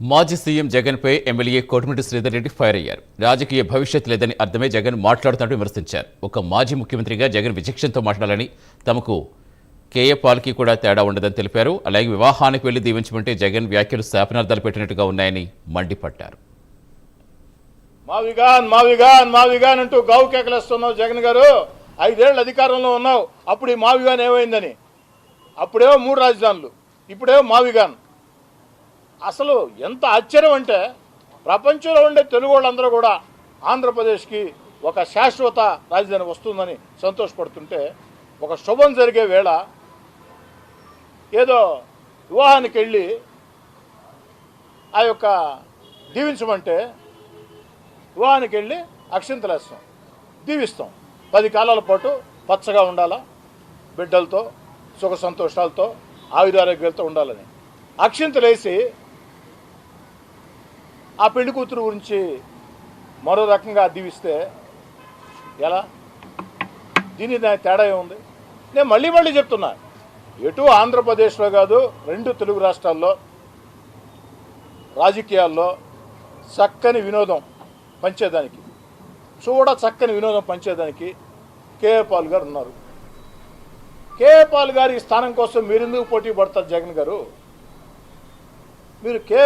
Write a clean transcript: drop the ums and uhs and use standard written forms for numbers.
మాజీ సీఎం జగన్పై MLA Kotamreddy Sridhar Reddy fire అయ్యారు. రాజకీయ భవిష్యత్ లేదని అర్థమే జగన్ మాట్లాడుతున్నట్టు విమర్శించారు. ఒక మాజీ ముఖ్యమంత్రిగా జగన్ విచక్షణతో మాట్లాడాలని, తమకు కేఏ పాల్కి కూడా తేడా ఉండదని తెలిపారు. అలాగే వివాహానికి వెళ్లి దీవించమంటే జగన్ వ్యాఖ్యలు శాపనార్థాలు పెట్టినట్టుగా ఉన్నాయని మండిపడ్డారు. మావిగాన్ అంటూ గావు కేకలేస్తున్నావు జగన్ గారు. 5 ఏళ్ళు అధికారంలో ఉన్నావు. అప్పుడు ఈ మావిగాన్ ఏమైందని? అప్పుడేమో 3 రాజధానులు, ఇప్పుడేమో మావిగాన్. అసలు ఎంత ఆశ్చర్యం అంటే, ప్రపంచంలో ఉండే తెలుగు వాళ్ళందరూ కూడా ఆంధ్రప్రదేశ్కి ఒక శాశ్వత రాజధాని వస్తుందని సంతోషపడుతుంటే, ఒక శుభం జరిగే వేళ ఏదో వివాహానికి వెళ్ళి ఆ యొక్క దీవించమంటే, వివాహానికి వెళ్ళి అక్షింతలేస్తాం, దీవిస్తాం. 10 కాలాల పాటు పచ్చగా ఉండాలా, బిడ్డలతో సుఖ సంతోషాలతో ఆయురారోగ్యాలతో ఉండాలని అక్షింతలేసి ఆ పెళ్లి కూతురు గురించి మరో రకంగా దీవిస్తే ఎలా? దీని తేడా ఏముంది? నేను మళ్ళీ చెప్తున్నా, ఎటు ఆంధ్రప్రదేశ్లో కాదు, 2 తెలుగు రాష్ట్రాల్లో రాజకీయాల్లో చక్కని వినోదం పంచేదానికి, చక్కని వినోదం పంచేదానికి కేఏ పాల్ గారు ఉన్నారు. కేఏ పాల్ గారి స్థానం కోసం మీరెందుకు పోటీ పడతారు జగన్ గారు? మీరు కేఏ